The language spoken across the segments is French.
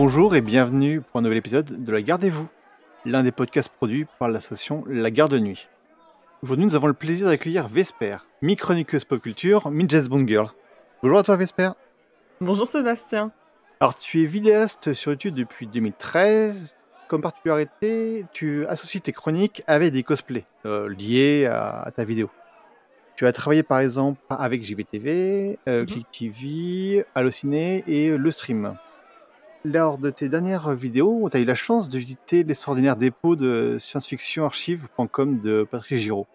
Bonjour et bienvenue pour un nouvel épisode de La Gardez-vous, l'un des podcasts produits par l'association La Garde Nuit. Aujourd'hui, nous avons le plaisir d'accueillir Vesper, mi-chroniqueuse pop culture, mi-jazz bond girl. Bonjour à toi Vesper. Bonjour Sébastien. Alors, tu es vidéaste sur YouTube depuis 2013. Comme particularité, tu associes tes chroniques avec des cosplays liés à ta vidéo. Tu as travaillé par exemple avec JVTV, Click TV, Allociné et Le Stream. Lors de tes dernières vidéos, tu as eu la chance de visiter l'extraordinaire dépôt de science-fiction-archive.com de Patrick Giraud.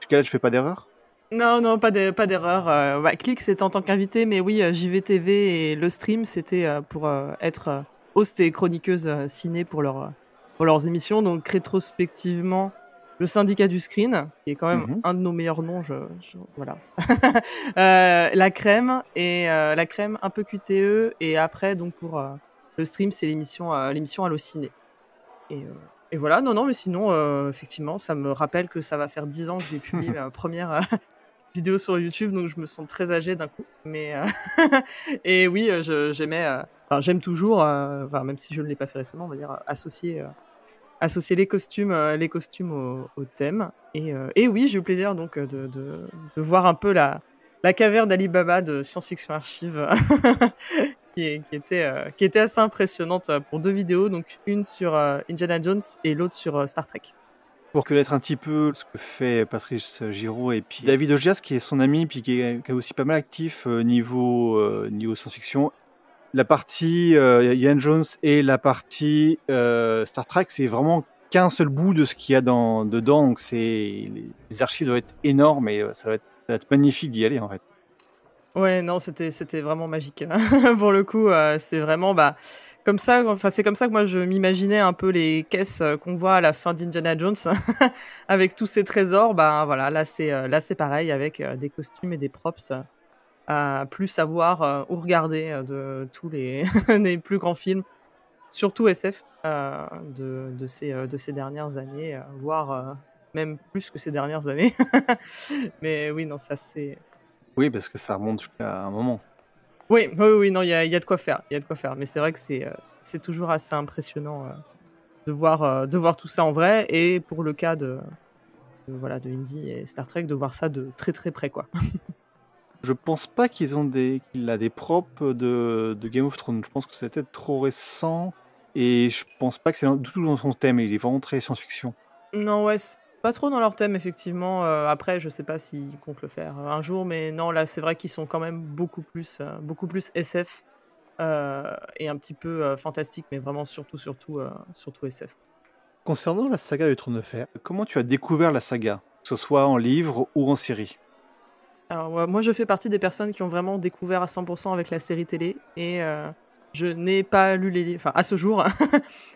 Jusqu'à là, je fais pas d'erreur? Non, pas d'erreur. Click, c'était en tant qu'invité, mais oui, JVTV et le stream, c'était pour être host et chroniqueuse ciné pour leurs émissions. Donc, rétrospectivement, le syndicat du screen, qui est quand même un de nos meilleurs noms, voilà. La crème, la crème un peu QTE, et après, donc, pour le stream, c'est l'émission Allociné. Et voilà, non, mais sinon, effectivement, ça me rappelle que ça va faire 10 ans que j'ai publié ma première vidéo sur YouTube, donc je me sens très âgée d'un coup. Mais et oui, j'aime toujours, même si je ne l'ai pas fait récemment, on va dire associer les costumes au thème. Et oui, j'ai eu le plaisir donc de voir un peu la caverne d'Ali Baba de Science Fiction Archive. Qui était assez impressionnante pour 2 vidéos, donc une sur Indiana Jones et l'autre sur Star Trek. Pour connaître un petit peu ce que fait Patrice Giraud et puis David Ogias, qui est son ami, puis qui est aussi pas mal actif niveau science-fiction. La partie Indiana Jones et la partie Star Trek, c'est vraiment qu'un seul bout de ce qu'il y a dedans, donc les archives doivent être énormes et ça va être magnifique d'y aller en fait. Ouais, non, c'était vraiment magique. Pour le coup, c'est vraiment comme ça, enfin c'est comme ça que moi je m'imaginais un peu les caisses qu'on voit à la fin d'Indiana Jones avec tous ces trésors. Voilà, là c'est pareil avec des costumes et des props à plus savoir où regarder de tous les les plus grands films, surtout SF de ces dernières années, voire même plus que ces dernières années. Mais oui, non, ça c'est. Oui, parce que ça remonte jusqu'à un moment. Oui, non, il y a de quoi faire, Mais c'est vrai que c'est toujours assez impressionnant de voir tout ça en vrai, et pour le cas de Indy et Star Trek, de voir ça de très très près, quoi. Je pense pas qu'il a des props de Game of Thrones. Je pense que c'est peut-être trop récent et je pense pas que c'est du tout dans son thème. Il est vraiment très science-fiction. Non, ouais, c'est pas trop dans leur thème, effectivement. Après, je sais pas s'ils comptent le faire un jour, mais non, là, c'est vrai qu'ils sont quand même beaucoup plus SF et un petit peu fantastique, mais vraiment surtout SF. Concernant la saga du Trône de Fer, comment tu as découvert la saga, que ce soit en livre ou en série? Alors, moi, je fais partie des personnes qui ont vraiment découvert à 100% avec la série télé, et je n'ai pas lu les livres. Enfin, à ce jour,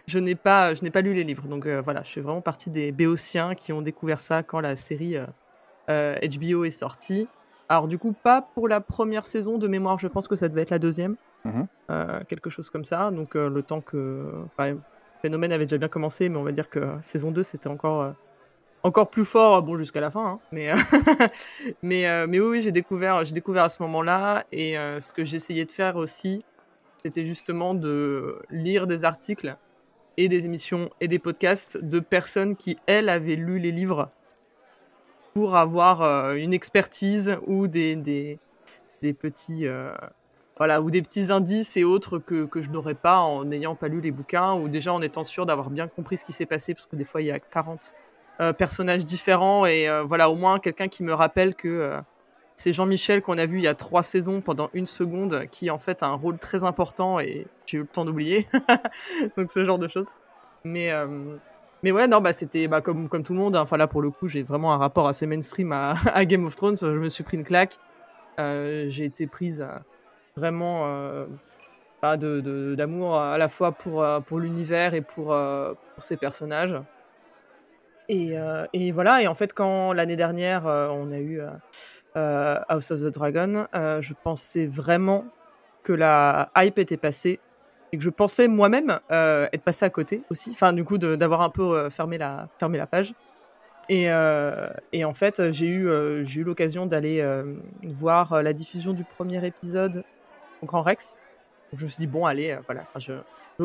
je n'ai pas lu les livres. Donc voilà, je fais vraiment partie des béotiens qui ont découvert ça quand la série HBO est sortie. Alors du coup, pas pour la première saison de mémoire, je pense que ça devait être la deuxième, quelque chose comme ça. Donc le temps que... Enfin, Phénomène avait déjà bien commencé, mais on va dire que saison 2, c'était encore plus fort, bon, jusqu'à la fin, hein, mais mais oui, j'ai découvert à ce moment-là, et ce que j'essayais de faire aussi, c'était justement de lire des articles et des émissions et des podcasts de personnes qui, elles, avaient lu les livres pour avoir une expertise ou des petits, voilà, ou des petits indices et autres que je n'aurais pas en n'ayant pas lu les bouquins, ou déjà en étant sûr d'avoir bien compris ce qui s'est passé, parce que des fois, il y a 40 personnages différents, et voilà, au moins quelqu'un qui me rappelle que c'est Jean-Michel qu'on a vu il y a 3 saisons pendant 1 seconde, qui en fait a un rôle très important, et j'ai eu le temps d'oublier. Donc ce genre de choses. Mais ouais, non, c'était comme tout le monde, hein. Enfin là, pour le coup, j'ai vraiment un rapport assez mainstream à à Game of Thrones. Je me suis pris une claque. J'ai été prise vraiment d'amour à la fois pour l'univers et pour ces personnages. Et voilà, et en fait, quand l'année dernière, on a eu House of the Dragon, je pensais vraiment que la hype était passée, et que je pensais moi-même être passée à côté aussi. Enfin, du coup, d'avoir un peu fermé la page. Et en fait, j'ai eu l'occasion d'aller voir la diffusion du premier épisode au Grand Rex. Donc je me suis dit: «Bon allez, voilà, enfin je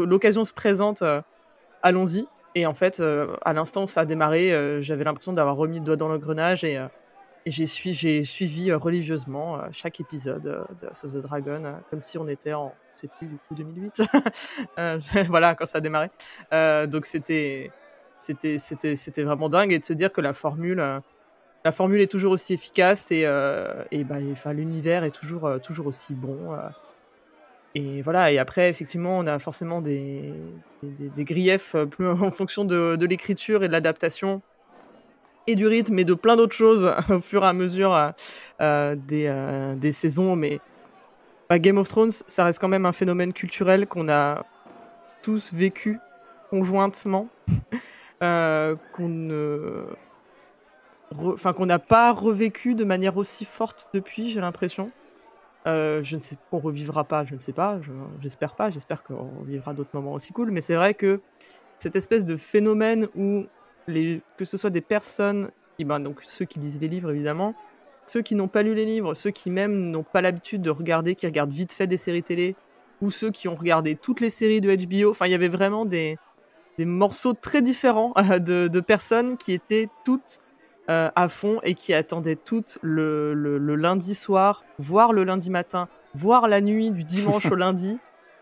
l'occasion se présente, allons-y. Et en fait, à l'instant où ça a démarré, j'avais l'impression d'avoir remis le doigt dans l'engrenage et j'ai suivi, religieusement, chaque épisode, de House of the Dragon, comme si on était en, je sais plus du coup 2008. Heu, voilà, quand ça a démarré. Donc c'était vraiment dingue et de se dire que la formule est toujours aussi efficace et bah, enfin l'univers est toujours aussi bon, et voilà. Et après effectivement, on a forcément des griefs, plus en fonction de l'écriture et de l'adaptation et du rythme et de plein d'autres choses au fur et à mesure, des saisons. Mais bah, Game of Thrones, ça reste quand même un phénomène culturel qu'on a tous vécu conjointement, qu'on ne qu'on n'a pas revécu de manière aussi forte depuis, j'ai l'impression. Je ne sais qu'on revivra pas, je ne sais pas, j'espère pas, j'espère qu'on revivra d'autres moments aussi cool, mais c'est vrai que cette espèce de phénomène où que ce soit des personnes ben, donc ceux qui lisent les livres évidemment, ceux qui n'ont pas lu les livres, ceux qui même n'ont pas l'habitude de regarder, qui regardent vite fait des séries télé, ou ceux qui ont regardé toutes les séries de HBO, enfin il y avait vraiment des morceaux très différents de personnes qui étaient toutes à fond et qui attendaient toutes le lundi soir, voire le lundi matin, voire la nuit du dimanche au lundi,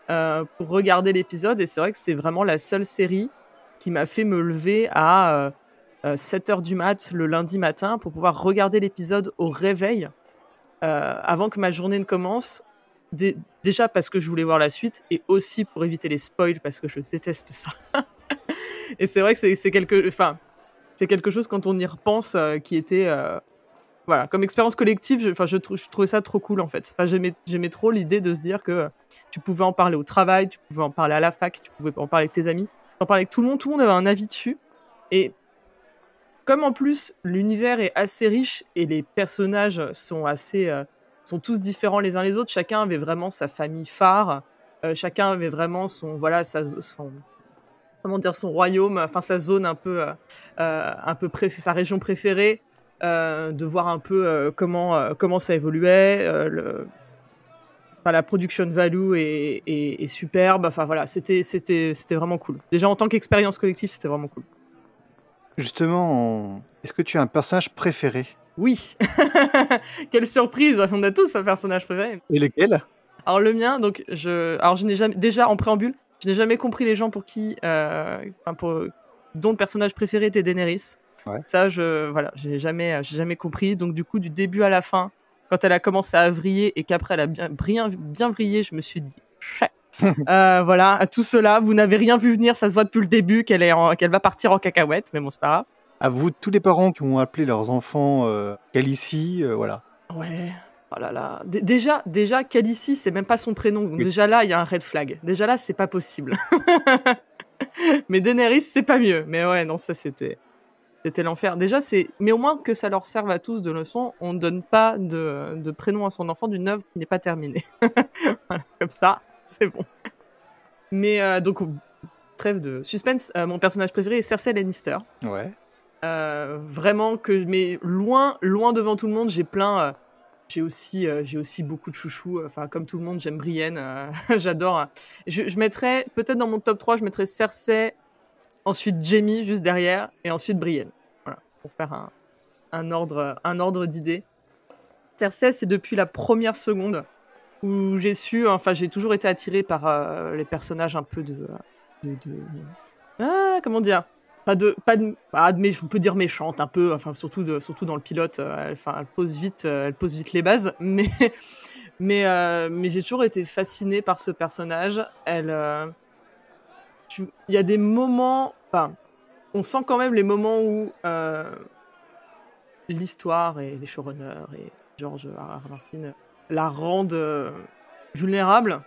pour regarder l'épisode. Et c'est vrai que c'est vraiment la seule série qui m'a fait me lever à 7h du mat le lundi matin pour pouvoir regarder l'épisode au réveil, avant que ma journée ne commence. Déjà parce que je voulais voir la suite et aussi pour éviter les spoils parce que je déteste ça. Et c'est vrai que c'est quelque chose quand on y repense, qui était, voilà, comme expérience collective, je trouvais ça trop cool en fait. Enfin, j'aimais trop l'idée de se dire que tu pouvais en parler au travail, tu pouvais en parler à la fac, tu pouvais en parler avec tes amis, en parler avec tout le monde avait un avis dessus. Et comme en plus l'univers est assez riche et les personnages sont tous différents les uns les autres, chacun avait vraiment sa famille phare, chacun avait vraiment son comment dire? Son royaume, enfin sa zone un peu sa région préférée, de voir un peu, comment ça évoluait, la production value est superbe. Enfin voilà, c'était vraiment cool. Déjà en tant qu'expérience collective, c'était vraiment cool. Justement, est-ce que tu as un personnage préféré? Oui! Quelle surprise! On a tous un personnage préféré. Et lequel? Alors le mien, donc je n'ai jamais, déjà en préambule, je n'ai jamais compris les gens pour qui, dont le personnage préféré était Daenerys. Ouais. Ça, voilà, j'ai jamais compris. Donc du coup, du début à la fin, quand elle a commencé à vriller et qu'après elle a bien vrillé, je me suis dit chais. Voilà, à tout cela, vous n'avez rien vu venir, ça se voit depuis le début qu'elle va partir en cacahuète, mais bon, c'est pas grave. À vous, tous les parents qui ont appelé leurs enfants Khaleesi, voilà. Ouais. Oh là là. Déjà, Khaleesi, c'est même pas son prénom. Donc Oui. déjà là, il y a un red flag. Déjà là, c'est pas possible. Mais Daenerys, c'est pas mieux. Mais ouais, non, ça c'était l'enfer. Déjà, mais au moins que ça leur serve à tous de leçon, on ne donne pas de prénom à son enfant d'une œuvre qui n'est pas terminée. Voilà, comme ça, c'est bon. Mais donc, trêve de suspense, mon personnage préféré est Cersei Lannister. Ouais. Vraiment mais loin devant tout le monde. J'ai aussi beaucoup de chouchous. Enfin, comme tout le monde, j'aime Brienne. J'adore. Je mettrais, peut-être dans mon top 3, je mettrais Cersei, ensuite Jaime juste derrière, et ensuite Brienne. Voilà, pour faire un ordre d'idées. Cersei, c'est depuis la première seconde où j'ai toujours été attirée par les personnages un peu comment dire? On peut dire méchante un peu, enfin surtout dans le pilote, elle pose vite les bases, mais j'ai toujours été fascinée par ce personnage. Il y a des moments, on sent quand même les moments où l'histoire et les showrunners et George R.R. Martin la rendent vulnérable.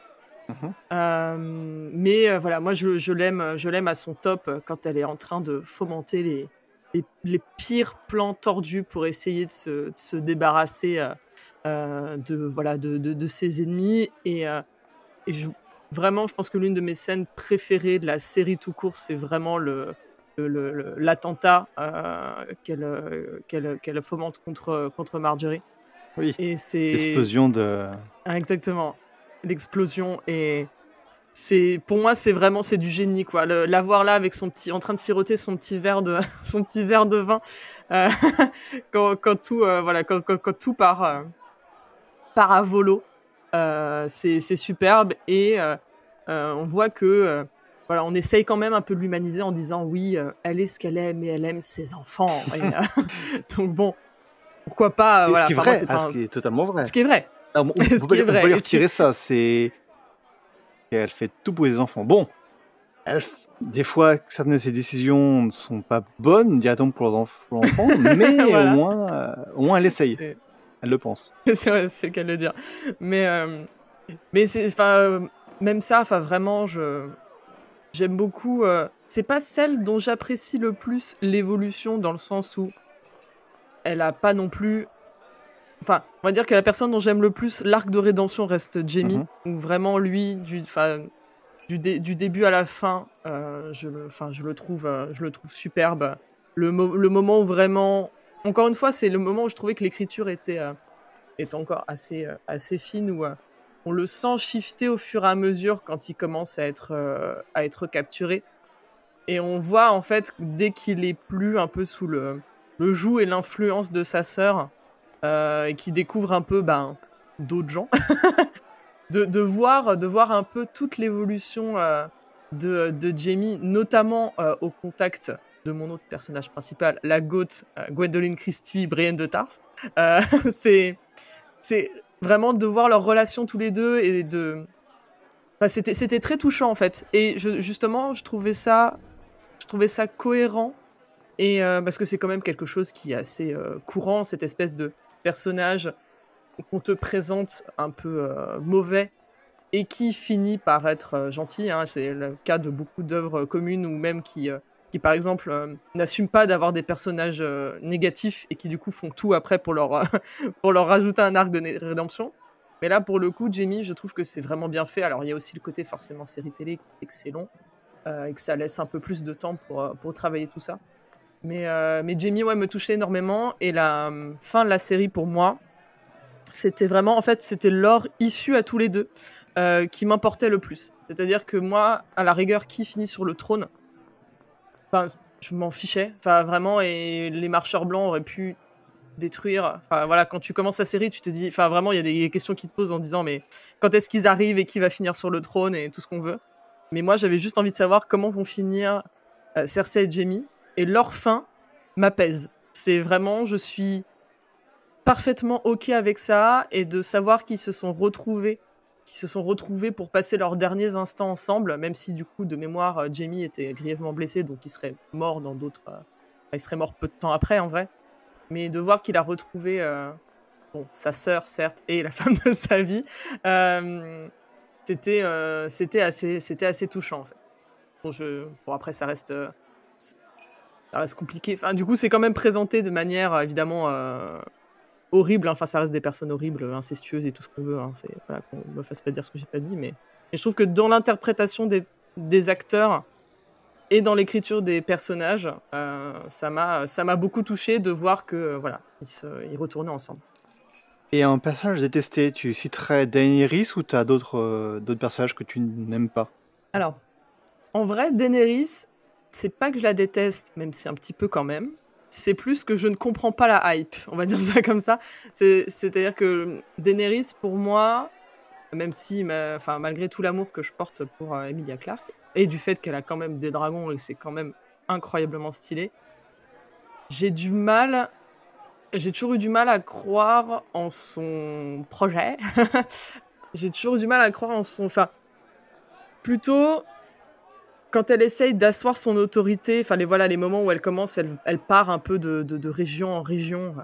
Mais voilà, moi je l'aime à son top quand elle est en train de fomenter les pires plans tordus pour essayer de se débarrasser de ses ennemis. Vraiment, je pense que l'une de mes scènes préférées de la série tout court, c'est vraiment l'attentat qu'elle fomente contre Marjorie. Oui. Et c'est L'explosion de... exactement, l'explosion. Et Pour moi, c'est du génie, quoi. L'avoir là avec en train de siroter son petit verre de, son petit verre de vin, euh, quand tout, voilà, quand tout part à volo, c'est superbe et on voit que, voilà, on essaye quand même un peu de l'humaniser en disant oui, elle est ce qu'elle est, mais elle aime ses enfants. Donc bon, pourquoi pas, Ce voilà. qui est Enfin moi, vrai, ce qui est totalement ce vrai. qui est vrai, Alors, on ce qui est peut pas lui vrai, et ce qui retirer ça, c'est qu'elle fait tout pour les enfants. Bon, des fois, certaines de ses décisions ne sont pas bonnes, directement pour l'enfant, mais voilà. au moins elle essaye, C'est elle le pense. c'est vrai, c'est le cas de le dire. Mais c'est, enfin, même ça, enfin vraiment, j'aime beaucoup. C'est pas celle dont j'apprécie le plus l'évolution dans le sens où elle a pas non plus. Enfin, on va dire que la personne dont j'aime le plus l'arc de rédemption reste Jamie, Mhm. où vraiment lui, du début à la fin, je le trouve superbe. Le moment où vraiment, encore une fois, c'est le moment où je trouvais que l'écriture était encore assez fine, où on le sent shifter au fur et à mesure quand il commence à être capturé. Et on voit en fait, dès qu'il est plus un peu sous le joug et l'influence de sa sœur, et qu'il découvre un peu d'autres gens, de voir un peu toute l'évolution de Jamie, notamment au contact de mon autre personnage principal, la goth Gwendoline Christie, Brienne de Tarth. Euh, c'est c'est vraiment de voir leur relation tous les deux et enfin, c'était très touchant en fait. Et justement, je trouvais ça cohérent et parce que c'est quand même quelque chose qui est assez courant, cette espèce de personnage qu'on te présente un peu mauvais et qui finit par être gentil, hein. C'est le cas de beaucoup d'œuvres communes ou même qui par exemple, n'assument pas d'avoir des personnages négatifs et qui du coup font tout après pour leur, pour leur rajouter un arc de rédemption. Mais là, pour le coup, Jamie, je trouve que c'est vraiment bien fait. Alors, il y a aussi le côté forcément série télé qui fait que c'est long et que ça laisse un peu plus de temps pour travailler tout ça. Mais Jamie, ouais, me touchait énormément. Et la fin de la série, pour moi, c'était vraiment, en fait, c'était l'or issu à tous les deux qui m'importait le plus. C'est-à-dire que moi, à la rigueur, qui finit sur le trône, enfin, je m'en fichais. Enfin, vraiment, et les marcheurs blancs auraient pu détruire. Enfin, voilà, quand tu commences la série, tu te dis, enfin, vraiment, il y a des questions qui te posent en disant, mais quand est-ce qu'ils arrivent et qui va finir sur le trône et tout ce qu'on veut. Mais moi, j'avais juste envie de savoir comment vont finir Cersei et Jaime, et leur fin m'apaise. C'est vraiment, je suis parfaitement ok avec ça, et de savoir qu'ils se sont retrouvés pour passer leurs derniers instants ensemble, même si du coup de mémoire Jaime était grièvement blessé, donc il serait mort dans d'autres il serait mort peu de temps après en vrai, mais de voir qu'il a retrouvé bon, sa sœur certes et la femme de sa vie, c'était assez touchant en fait. Bon après ça reste compliqué, enfin du coup c'est quand même présenté de manière évidemment horrible, hein. Enfin, ça reste des personnes horribles, incestueuses et tout ce qu'on veut, hein. C'est, voilà, qu'on me fasse pas dire ce que j'ai pas dit, mais je trouve que dans l'interprétation des acteurs et dans l'écriture des personnages, ça m'a beaucoup touché de voir que voilà, ils retournaient ensemble. Et un personnage détesté, tu citerais Daenerys ou t'as d'autres personnages que tu n'aimes pas? Alors, en vrai, Daenerys, c'est pas que je la déteste, même si un petit peu quand même. C'est plus que je ne comprends pas la hype, on va dire ça comme ça. C'est-à-dire que Daenerys, pour moi, même si, enfin, malgré tout l'amour que je porte pour Emilia Clarke, et du fait qu'elle a quand même des dragons et que c'est quand même incroyablement stylé, j'ai du mal, j'ai toujours eu du mal à croire en son projet. J'ai toujours eu du mal à croire en son, enfin, plutôt quand elle essaye d'asseoir son autorité, enfin voilà, les moments où elle commence, elle part un peu de région en région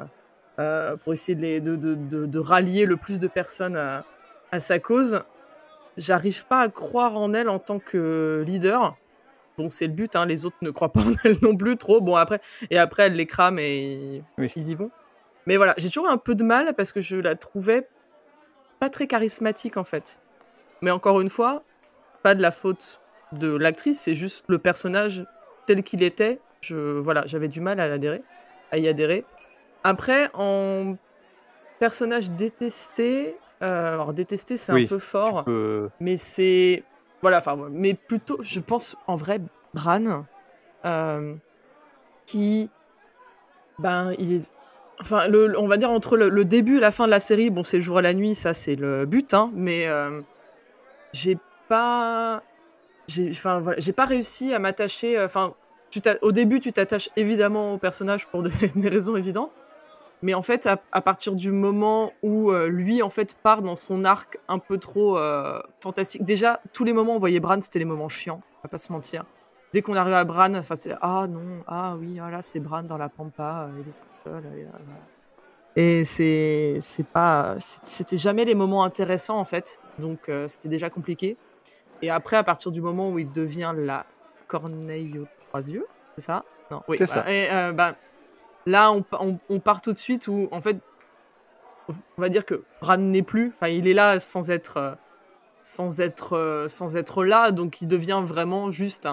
pour essayer de rallier le plus de personnes à sa cause. J'arrive pas à croire en elle en tant que leader. Bon, c'est le but, hein, les autres ne croient pas en elle non plus trop. Bon, après elle les crame et Oui. ils y vont. Mais voilà, j'ai toujours un peu de mal parce que je la trouvais pas très charismatique en fait. Mais encore une fois, pas de la faute de l'actrice, c'est juste le personnage tel qu'il était. Voilà, j'avais du mal à y adhérer. Après, en personnage détesté, alors détesté c'est un Oui, peu tu fort, peux. mais c'est voilà, enfin, mais plutôt, je pense, en vrai, Bran, qui, ben, il est enfin, on va dire entre le début et la fin de la série, bon, c'est le jour et la nuit, ça, c'est le but, hein, mais j'ai pas enfin, voilà, j'ai pas réussi à m'attacher, enfin, au début, tu t'attaches évidemment au personnage pour des des raisons évidentes, mais en fait, à partir du moment où, lui, en fait, part dans son arc un peu trop, fantastique. Déjà, tous les moments où on voyait Bran, c'était les moments chiants, on va pas se mentir. Dès qu'on arrive à Bran, enfin, c'est: «Ah non, ah oui, ah là, c'est Bran dans la pampa, il est tout seul, voilà». Et c'était jamais les moments intéressants, en fait, donc c'était déjà compliqué. Et après, à partir du moment où il devient la corneille aux 3 yeux, c'est ça? Non, oui, C'est ça. voilà, et bah, là, on part tout de suite où, en fait, on va dire que Bran n'est plus, enfin, il est là sans être là, donc il devient vraiment juste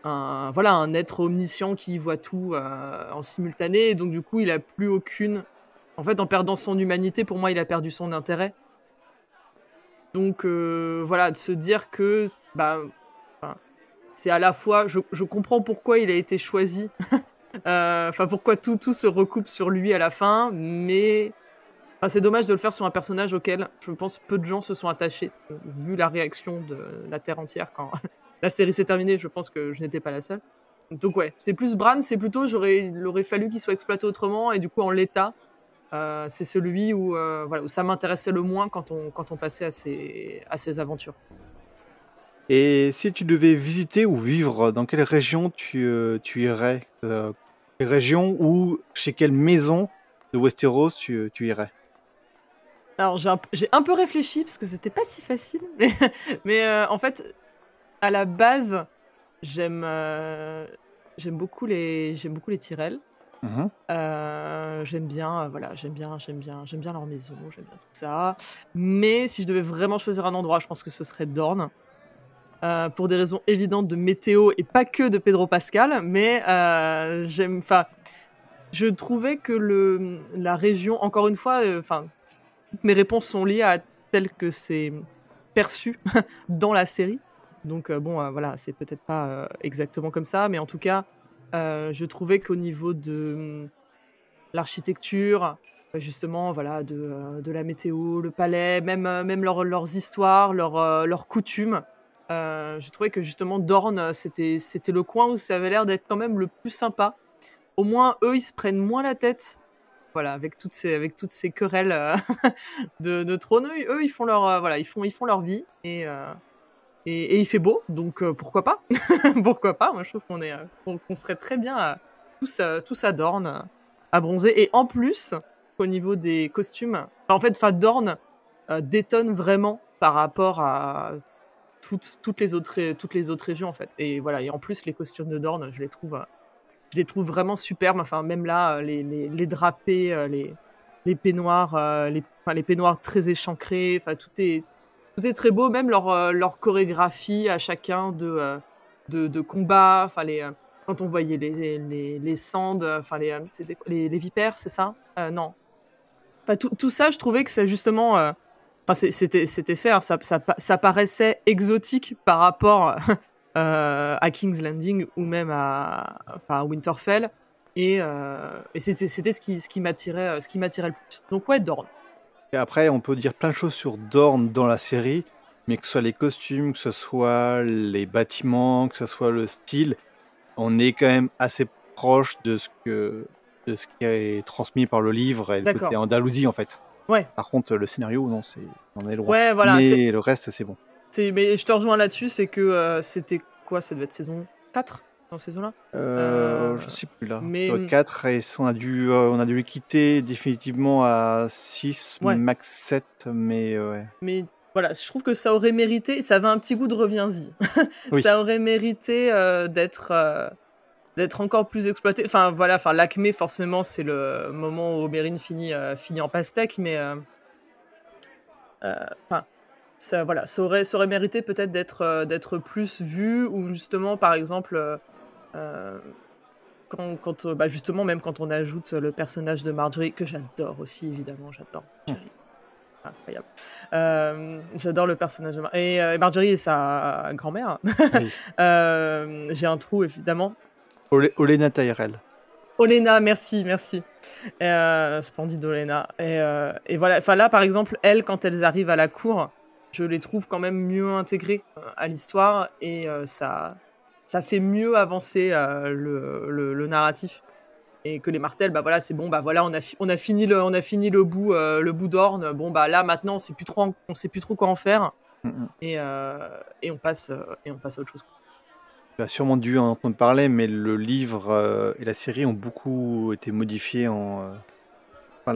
voilà, un être omniscient qui voit tout, en simultané, et donc du coup, il a plus aucune, en fait, en perdant son humanité, pour moi, il a perdu son intérêt. Donc voilà, de se dire que, bah, enfin, c'est à la fois, je comprends pourquoi il a été choisi, enfin, pourquoi tout se recoupe sur lui à la fin, mais enfin, c'est dommage de le faire sur un personnage auquel je pense peu de gens se sont attachés. Vu la réaction de la terre entière quand la série s'est terminée, je pense que je n'étais pas la seule. Donc ouais, c'est plus Bran, c'est plutôt, il aurait fallu qu'il soit exploité autrement, et du coup, en l'état, c'est celui où, voilà, où ça m'intéressait le moins quand on passait à ces aventures. Et si tu devais visiter ou vivre, dans quelle région tu irais? Quelle région ou chez quelle maison de Westeros tu irais? Alors j'ai un peu réfléchi parce que c'était pas si facile, mais en fait, à la base, j'aime, j'aime beaucoup les Tyrell. Mmh. J'aime bien, voilà, j'aime bien leur maison, j'aime bien tout ça. Mais si je devais vraiment choisir un endroit, je pense que ce serait Dorne, pour des raisons évidentes de météo et pas que de Pedro Pascal, mais enfin, je trouvais que la région, encore une fois, enfin, toutes mes réponses sont liées à tel que c'est perçu dans la série. Donc bon, voilà, c'est peut-être pas, exactement comme ça, mais en tout cas, je trouvais qu'au niveau de, l'architecture, justement, voilà, de la météo, le palais, même leurs histoires, leurs coutumes, je trouvais que justement Dorne, c'était le coin où ça avait l'air d'être quand même le plus sympa. Au moins, eux, ils se prennent moins la tête, voilà, avec toutes ces querelles, de trône. Eux, ils font voilà, ils font leur vie, et il fait beau, donc pourquoi pas? Pourquoi pas? Moi, je trouve qu'on serait très bien à tous à Dorne, à bronzer, et en plus, au niveau des costumes, en fait, enfin, Dorne, détonne vraiment par rapport à toutes les autres régions, en fait, et voilà, et en plus, les costumes de Dorne, je les trouve vraiment superbes. Enfin, même là, les drapés, les peignoirs, les peignoirs très échancrés, enfin, tout est très beau, même leur chorégraphie à chacun de combats, enfin, quand on voyait les sands, enfin, c'était quoi? Les vipères, c'est ça? Non. Enfin, tout ça, je trouvais que ça, justement, enfin, c'était fait, hein, ça paraissait exotique par rapport, à King's Landing, ou même à Winterfell, et c'était ce qui m'attirait le plus. Donc ouais, Dorne. Et après, on peut dire plein de choses sur Dorne dans la série, mais que ce soit les costumes, que ce soit les bâtiments, que ce soit le style, on est quand même assez proche de ce qui est transmis par le livre et le côté D'accord. Andalousie, en fait. Ouais. Par contre, le scénario, non, on est loin. Ouais, voilà, Mais le reste, c'est bon. mais je te rejoins là-dessus, c'est que, c'était quoi? Ça devait être saison 4 dans cette saison-là? Je sais plus là. Ça Mais doit être 4 et on a dû les quitter définitivement à 6 ouais, max 7, mais ouais. mais voilà, je trouve que ça aurait mérité, ça avait un petit goût de reviens-y. Oui. Ça aurait mérité, d'être encore plus exploité. Enfin voilà, enfin l'acmé, forcément, c'est le moment où Oberyn finit en pastèque, mais enfin, ça, voilà, ça aurait mérité peut-être d'être plus vu, ou justement, par exemple, heu, bah, justement, même quand on ajoute le personnage de Marjorie, que j'adore aussi, évidemment, j'adore Mmh. Marjorie. incroyable. J'adore le personnage de et Marjorie et sa grand-mère. Oui. J'ai un trou, évidemment. Olenna Tyrell. Olenna, merci, merci. Splendide Olenna. Et voilà, enfin là, par exemple, elles, quand elles arrivent à la cour, je les trouve quand même mieux intégrées à l'histoire et ça fait mieux avancer le narratif. Et que les Martels, bah voilà, c'est bon, bah voilà, on a fini le bout d'Orne. Bon, bah là, maintenant, on sait plus trop quoi en faire. Mm. Et on passe à autre chose. Tu as sûrement dû en entendre parler, mais le livre et la série ont beaucoup été modifiés enfin,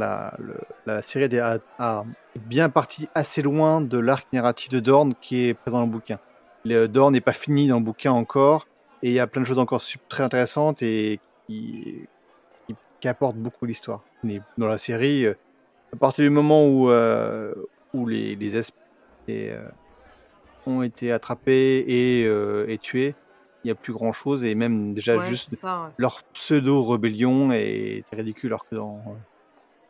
la série a bien parti assez loin de l'arc narratif de Dorne qui est présent dans le bouquin. Dorne n'est pas fini dans le bouquin encore, et il y a plein de choses encore très intéressantes et qui apportent beaucoup l'histoire. Mais dans la série, à partir du moment où les esprits ont été attrapés et tués, il n'y a plus grand chose, et même déjà Ouais, juste c'est ça, ouais. leur pseudo-rébellion est ridicule, alors que dans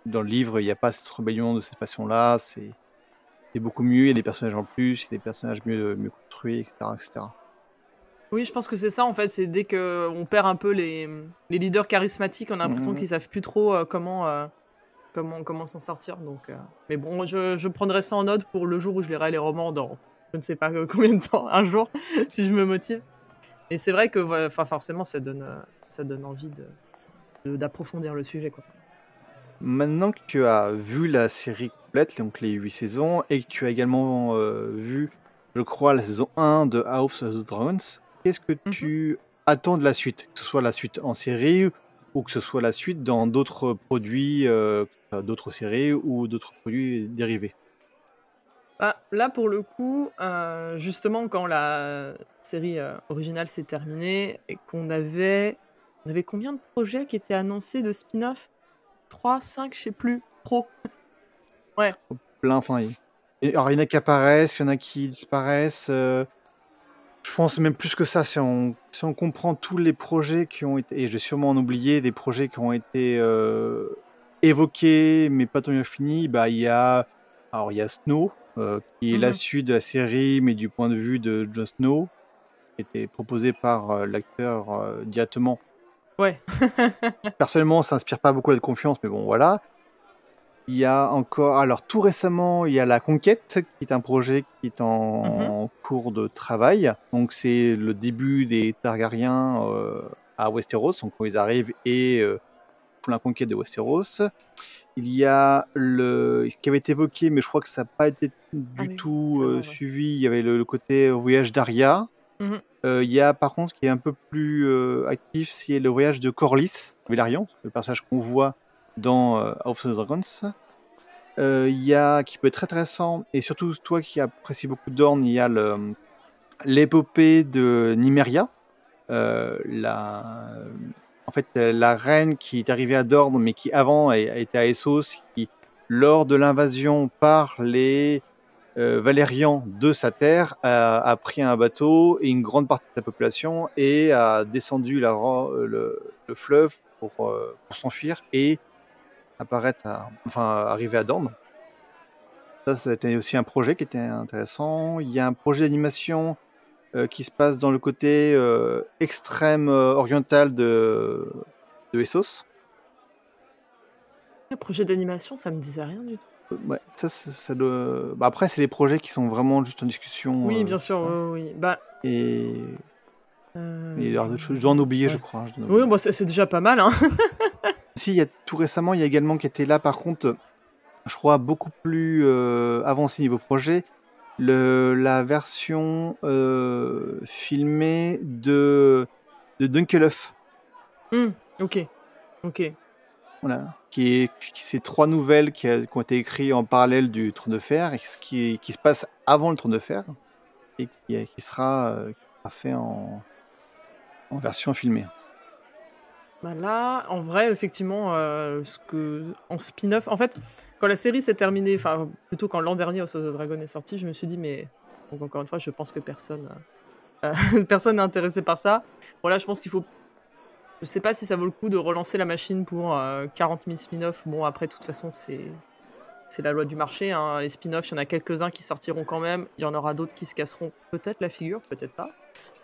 le livre, il n'y a pas cette rébellion de cette façon-là. C'est beaucoup mieux, il y a des personnages en plus, il y a des personnages mieux construits, etc., etc. Oui, je pense que c'est ça, en fait. C'est dès qu'on perd un peu les leaders charismatiques, on a l'impression qu'ils savent plus trop comment s'en sortir. Donc, mais bon, je prendrai ça en note pour le jour où je lirai les romans dans je ne sais pas combien de temps, un jour, si je me motive. Et c'est vrai que forcément, ça donne envie d'approfondir le sujet, quoi. Maintenant que tu as vu la série complète, donc les 8 saisons, et que tu as également vu, je crois, la saison 1 de House of the Dragons, qu'est-ce que tu attends de la suite? Que ce soit la suite en série ou que ce soit la suite dans d'autres produits, d'autres séries ou d'autres produits dérivés? Bah, là, pour le coup, justement, quand la série originale s'est terminée et qu'on avait... On avait combien de projets qui étaient annoncés de spin-off? 3, 5, je sais plus. Trop. Ouais. Plein, enfin, alors, il y en a qui apparaissent, il y en a qui disparaissent. Je pense même plus que ça, si on comprend tous les projets qui ont été, et je vais sûrement en oublier, des projets qui ont été évoqués, mais pas totalement finis, bah, il y a Snow, qui est la suite de la série, mais du point de vue de Jon Snow, qui était proposé par l'acteur directement. Ouais. Personnellement, ça n'inspire pas beaucoup de confiance, mais bon, voilà. Il y a encore, alors tout récemment, il y a La Conquête, qui est un projet qui est en cours de travail. Donc c'est le début des Targaryens à Westeros, donc quand ils arrivent et font la conquête de Westeros. Il y a ce qui avait été évoqué, mais je crois que ça n'a pas été du tout suivi. Il y avait le côté voyage d'Arya. Il y a par contre, qui est un peu plus actif, c'est le voyage de Corlys, Velaryon, le personnage qu'on voit dans House of the Dragons. Il y a, qui peut être très intéressant, et surtout toi qui apprécies beaucoup Dorne, il y a l'épopée de Nymeria, en fait la reine qui est arrivée à Dorne, mais qui avant a été à Essos, qui lors de l'invasion par les Valérian de sa terre a pris un bateau et une grande partie de sa population et a descendu le fleuve pour s'enfuir et arriver à Dorne. Ça a été aussi un projet qui était intéressant. Il y a un projet d'animation qui se passe dans le côté extrême oriental de Essos. Le projet d'animation, ça me disait rien du tout. Ouais, bah, après, c'est les projets qui sont vraiment juste en discussion. Oui, bien sûr, oui. Bah, et il y a d'autres choses. Je dois en oublier, je crois. Oui, bah, c'est déjà pas mal, hein. Si, il y a tout récemment, il y a également qui était là, par contre, je crois beaucoup plus avancé niveau projet, la version filmée de Dunkelhoff. Ok. Voilà. C'est 3 nouvelles qui ont été écrites en parallèle du Trône de Fer, et qui se passe avant le Trône de Fer, et qui sera fait en version filmée. Bah là, en vrai, effectivement, en spin-off, en fait, quand la série s'est terminée, enfin, plutôt quand l'an dernier House of the Dragon est sorti, je me suis dit, mais donc encore une fois, je pense que personne n'est intéressé par ça. Bon, là, je pense qu'il faut. Je sais pas si ça vaut le coup de relancer la machine pour 40 000 spin-offs. Bon, après, de toute façon, c'est c'est la loi du marché, hein. Les spin-offs, il y en a quelques-uns qui sortiront quand même. Il y en aura d'autres qui se casseront peut-être la figure, peut-être pas.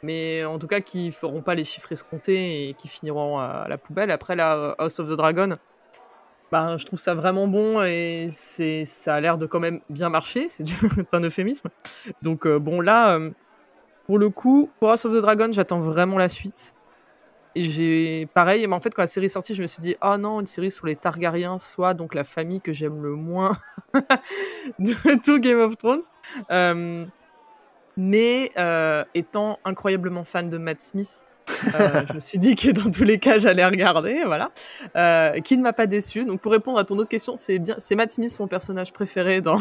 Mais en tout cas, qui feront pas les chiffres escomptés et qui finiront à la poubelle. Après, là, House of the Dragon, bah, je trouve ça vraiment bon et ça a l'air de quand même bien marcher. C'est un euphémisme. Donc, bon, là, pour le coup, pour House of the Dragon, j'attends vraiment la suite. Et j'ai pareil, mais en fait, quand la série est sortie, je me suis dit: «Oh non, une série sur les Targaryens, soit donc la famille que j'aime le moins de tout Game of Thrones». Mais étant incroyablement fan de Matt Smith, je me suis dit que dans tous les cas, j'allais regarder, voilà. Qui ne m'a pas déçue. Donc pour répondre à ton autre question, c'est Matt Smith mon personnage préféré dans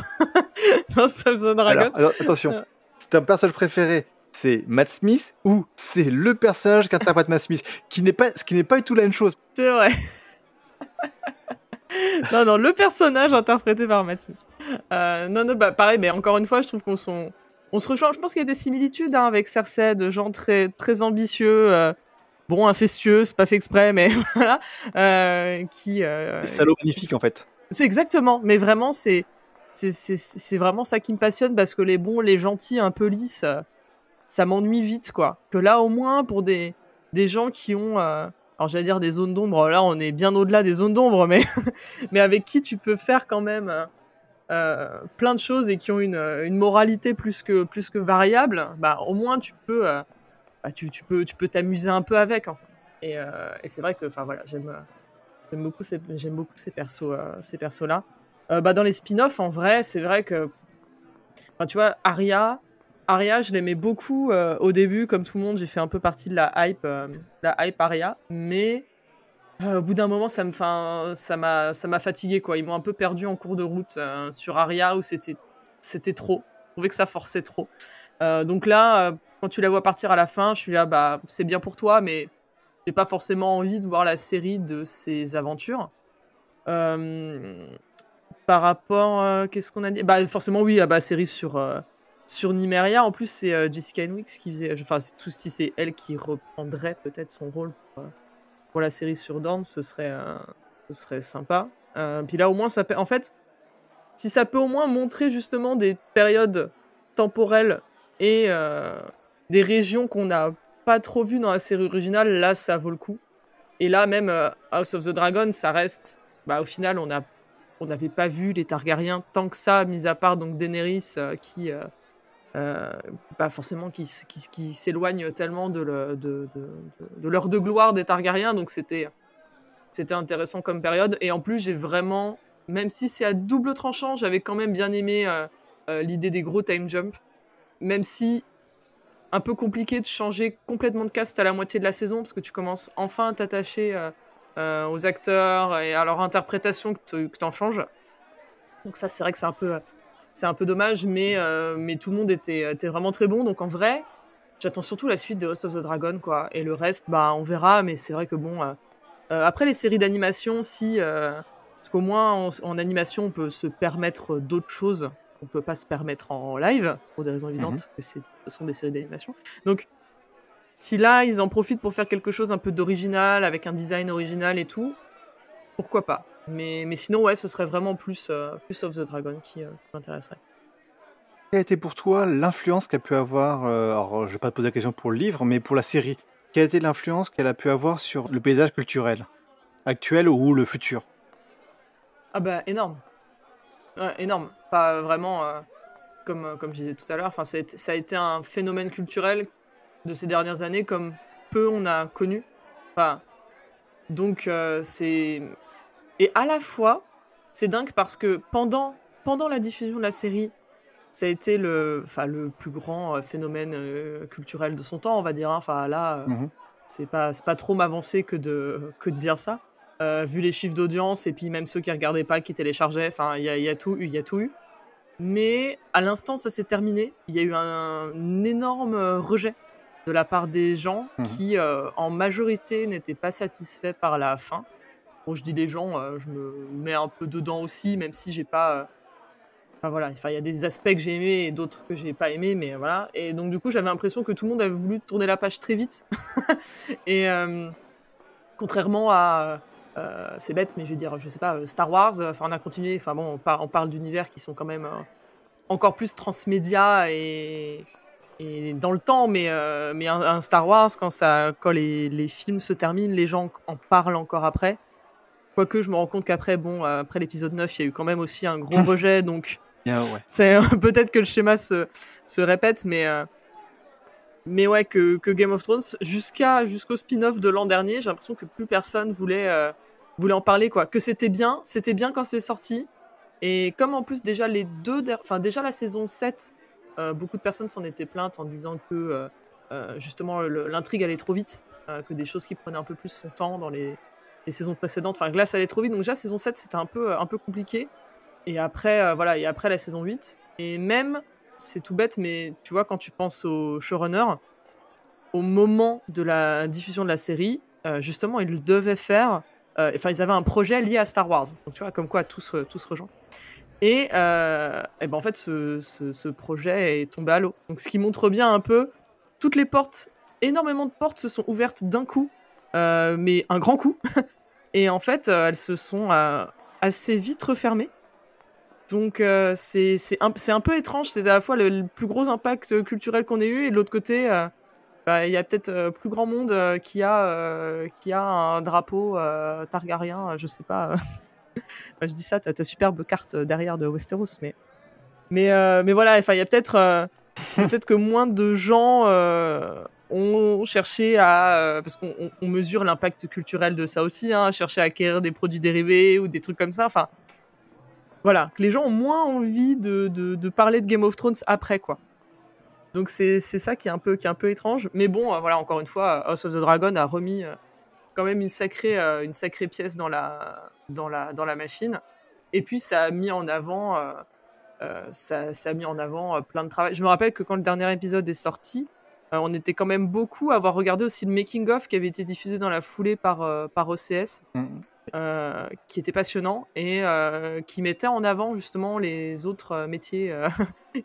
dans House of the Dragon. Alors, attention, c'est un personnage préféré, c'est Matt Smith ou c'est le personnage qu'interprète Matt Smith, ce qui n'est pas du tout la même chose. C'est vrai. Non, le personnage interprété par Matt Smith. Non, bah pareil, mais encore une fois, je trouve qu'on se rejoint. Je pense qu'il y a des similitudes avec Cersei, de gens très, très ambitieux, bon, incestueux, c'est pas fait exprès, mais voilà. Salaud magnifique, en fait. C'est exactement, mais vraiment, c'est vraiment ça qui me passionne, parce que les bons, les gentils, un peu lisses, ça m'ennuie vite, quoi. Que là, au moins, pour des gens qui ont... alors, j'allais dire des zones d'ombre, là, on est bien au-delà des zones d'ombre, mais, mais avec qui tu peux faire quand même plein de choses et qui ont une moralité plus que variable, bah, au moins, tu peux t'amuser un peu avec, enfin. Et c'est vrai que, enfin, voilà, j'aime beaucoup ces persos-là. Bah, dans les spin-offs, en vrai, c'est vrai que... Enfin, tu vois, Arya, je l'aimais beaucoup au début, comme tout le monde, j'ai fait un peu partie de la hype Arya, mais au bout d'un moment, ça m'a fatigué, quoi. Ils m'ont un peu perdu en cours de route sur Arya, où c'était trop. Je trouvais que ça forçait trop. Donc là, quand tu la vois partir à la fin, je suis là, bah, c'est bien pour toi, mais j'ai pas forcément envie de voir la série de ses aventures. Par rapport, qu'est-ce qu'on a dit? Bah, forcément, oui, bah, série sur Nymeria. En plus, c'est Jessica Henwick qui faisait... Enfin, tout si c'est elle qui reprendrait peut-être son rôle pour la série sur Dorne, ce serait sympa. Puis là, au moins, en fait, si ça peut au moins montrer justement des périodes temporelles et des régions qu'on n'a pas trop vues dans la série originale, là, ça vaut le coup. Et là, même House of the Dragon, ça reste... Bah, au final, on n'avait pas vu les Targaryens tant que ça, mis à part donc Daenerys qui forcément qui s'éloigne tellement de l'heure de gloire des Targaryens, donc c'était intéressant comme période. Et en plus, j'ai vraiment, même si c'est à double tranchant, j'avais quand même bien aimé l'idée des gros time jump, même si un peu compliqué de changer complètement de cast à la moitié de la saison, parce que tu commences enfin à t'attacher aux acteurs et à leur interprétation que t'en changes. Donc ça, c'est vrai que c'est un peu dommage, mais tout le monde était vraiment très bon. Donc en vrai, j'attends surtout la suite de House of the Dragon, quoi. Et le reste, bah, on verra, mais c'est vrai que bon... après les séries d'animation, parce qu'au moins en animation, on peut se permettre d'autres choses qu'on peut pas se permettre en live, pour des raisons évidentes, que ce sont des séries d'animation. Donc, si là, ils en profitent pour faire quelque chose un peu d'original, avec un design original et tout, pourquoi pas. Mais sinon, ouais, ce serait vraiment plus of the Dragon qui m'intéresserait. Quelle a été pour toi l'influence qu'a pu avoir, alors je vais pas te poser la question pour le livre, mais pour la série, quelle a été l'influence qu'elle a pu avoir sur le paysage culturel actuel ou le futur? Ah bah, énorme. Ouais, énorme. Pas vraiment, comme je disais tout à l'heure, ça a été un phénomène culturel de ces dernières années comme peu on a connu. Enfin, donc c'est... Et à la fois, c'est dingue parce que pendant la diffusion de la série, ça a été le plus grand phénomène culturel de son temps, on va dire. Enfin, là, c'est pas trop m'avancer que de dire ça. Vu les chiffres d'audience et puis même ceux qui regardaient pas, qui téléchargeaient, enfin, il y a tout eu. Mais à l'instant, ça s'est terminé. Il y a eu un énorme rejet de la part des gens qui, en majorité, n'étaient pas satisfaits par la fin. Bon, je dis des gens, je me mets un peu dedans aussi, même si j'ai pas... Enfin voilà, il y a des aspects que j'ai aimés et d'autres que j'ai pas aimés, mais voilà. Et donc du coup, j'avais l'impression que tout le monde avait voulu tourner la page très vite. Et contrairement à c'est bête, mais je veux dire, je sais pas, Star Wars, on a continué, enfin bon, on parle d'univers qui sont quand même encore plus transmédia et dans le temps, mais un Star Wars, quand les films se terminent, les gens en parlent encore après. Quoique, je me rends compte qu'après, bon, après l'épisode 9, il y a eu quand même aussi un gros rejet, donc Ouais. c'est peut-être que le schéma se répète, mais ouais, que Game of Thrones, jusqu'au spin-off de l'an dernier, j'ai l'impression que plus personne voulait en parler, quoi. Que c'était bien quand c'est sorti. Et comme en plus, déjà, déjà la saison 7, beaucoup de personnes s'en étaient plaintes en disant que justement l'intrigue allait trop vite, que des choses qui prenaient un peu plus son temps dans les saisons précédentes. Enfin, Glace allait trop vite, donc déjà, saison 7, c'était un peu compliqué. Et après, voilà, et après la saison 8. Et même, c'est tout bête, mais tu vois, quand tu penses au showrunner, au moment de la diffusion de la série, justement, ils devaient faire. Enfin, ils avaient un projet lié à Star Wars. Donc, tu vois, comme quoi tout se rejoint. Et ben en fait, ce projet est tombé à l'eau. Donc, ce qui montre bien un peu, énormément de portes se sont ouvertes d'un coup, mais un grand coup. Et en fait, elles se sont assez vite refermées. Donc, c'est un peu étrange. C'est à la fois le plus gros impact culturel qu'on ait eu, et de l'autre côté, il y a peut-être plus grand monde qui a un drapeau Targaryen, je sais pas. Je dis ça, t'as ta superbe carte derrière de Westeros, mais voilà, il y a peut-être que moins de gens ont cherché à, parce qu'on mesure l'impact culturel de ça aussi, hein, chercher à acquérir des produits dérivés ou des trucs comme ça. Enfin, voilà, que les gens ont moins envie de parler de Game of Thrones après, quoi. Donc c'est ça qui est un peu étrange. Mais bon, voilà, encore une fois, House of the Dragon a remis quand même une sacrée pièce dans la machine. Et puis ça a mis en avant plein de travail. Je me rappelle que quand le dernier épisode est sorti, on était quand même beaucoup à avoir regardé aussi le making of qui avait été diffusé dans la foulée par OCS. Qui était passionnant et qui mettait en avant justement les autres métiers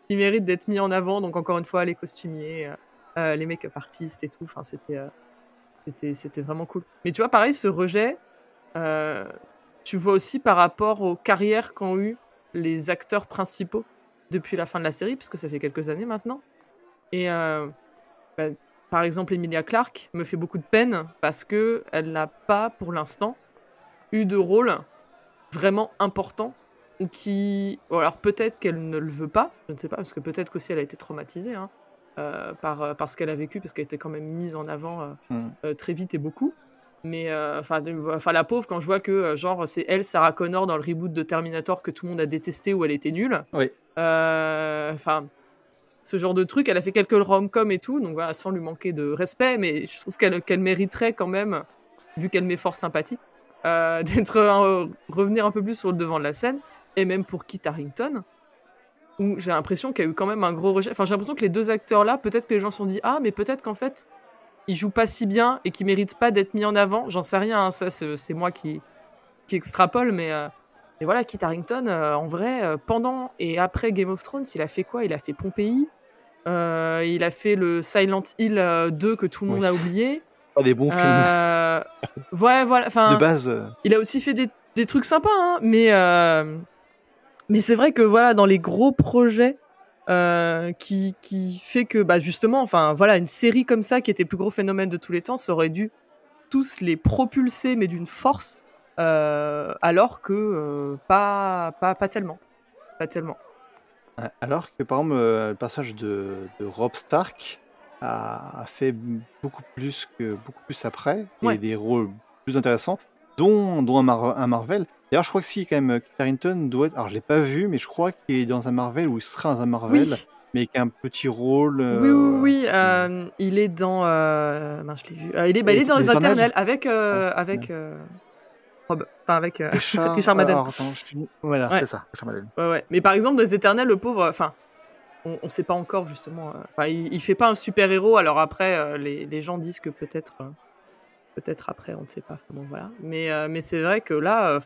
qui méritent d'être mis en avant. Donc encore une fois, les costumiers, les make-up artistes et tout. Enfin, c'était vraiment cool. Mais tu vois, pareil, ce rejet, tu vois aussi par rapport aux carrières qu'ont eu les acteurs principaux depuis la fin de la série, puisque ça fait quelques années maintenant. Et bah, par exemple, Emilia Clarke me fait beaucoup de peine parce qu'elle n'a pas, pour l'instant, eu de rôle vraiment important ou alors peut-être qu'elle ne le veut pas, je ne sais pas, parce que peut-être qu'aussi elle a été traumatisée par ce qu'elle a vécu, parce qu'elle était quand même mise en avant très vite et beaucoup. Mais la pauvre, quand je vois que genre c'est elle, Sarah Connor, dans le reboot de Terminator que tout le monde a détesté où elle était nulle. Oui. Ce genre de truc, elle a fait quelques rom-com et tout, donc voilà, sans lui manquer de respect, mais je trouve qu'elle mériterait quand même, vu qu'elle m'est fort sympathique, revenir un peu plus sur le devant de la scène. Et même pour Kit Harington, où j'ai l'impression qu'il y a eu quand même un gros rejet. Enfin, j'ai l'impression que les deux acteurs là, peut-être que les gens se sont dit mais peut-être qu'en fait ils jouent pas si bien et qu'ils méritent pas d'être mis en avant. J'en sais rien, hein, ça c'est moi qui extrapole, mais voilà, Kit Harington, en vrai, pendant et après Game of Thrones, il a fait quoi ? Il a fait Pompéi, il a fait le Silent Hill 2 que tout le monde a oublié. Pas des bons films. Ouais, voilà. Enfin, de base. Il a aussi fait des trucs sympas, hein, mais c'est vrai que voilà, dans les gros projets qui fait que justement, enfin voilà, une série comme ça qui était le plus gros phénomène de tous les temps, ça aurait dû tous les propulser, mais d'une force, alors que pas tellement. Pas tellement. Alors que par exemple, le personnage de Robb Stark a fait beaucoup plus après, Ouais. et des rôles plus intéressants, dont un Marvel. D'ailleurs, je crois que si, quand même, Kit Harington doit être. Alors, je l'ai pas vu, mais je crois qu'il est dans un Marvel, ou il sera dans un Marvel, Oui. mais avec un petit rôle. Oui. Il est dans. Je l'ai vu. Il est dans les Éternels avec Rob. Enfin, avec Richard Madden. Alors, attends, voilà, Ouais. c'est ça, Richard Madden. Ouais. Mais par exemple, dans les Éternels, le pauvre. Enfin, on sait pas encore, justement. Il fait pas un super-héros. Alors après, les gens disent que peut-être après, on ne sait pas. Bon, voilà. Mais c'est vrai que là,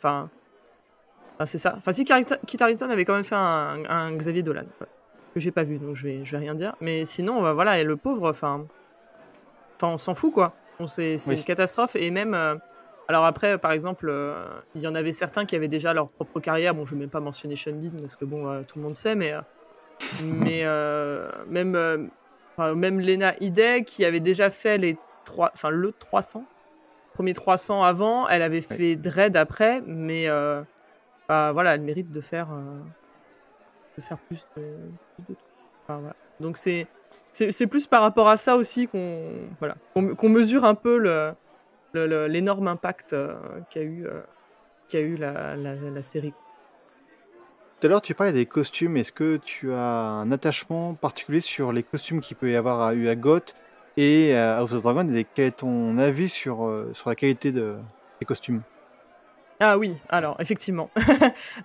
c'est ça. Enfin, si Kit Harington avait quand même fait un Xavier Dolan, voilà, que j'ai pas vu, donc je vais rien dire. Mais sinon, voilà, et le pauvre, on s'en fout, quoi. C'est Oui. une catastrophe. Et même, Alors après, par exemple, il y en avait certains qui avaient déjà leur propre carrière. Bon, je vais même pas mentionner Sean Bean parce que bon, tout le monde sait, même, enfin, même Lena Headey qui avait déjà fait le 300, premier 300 avant, elle avait Ouais. fait Dread après, mais bah, voilà, elle mérite de faire plus de trucs. Enfin, voilà. Donc c'est plus par rapport à ça aussi qu'on mesure un peu l'énorme impact qu'a eu la série. Tout à l'heure, tu parlais des costumes. Est-ce que tu as un attachement particulier sur les costumes qu'il peut y avoir eu à GOT et à House of Dragon? Et quel est ton avis sur la qualité des costumes? Ah oui, alors effectivement,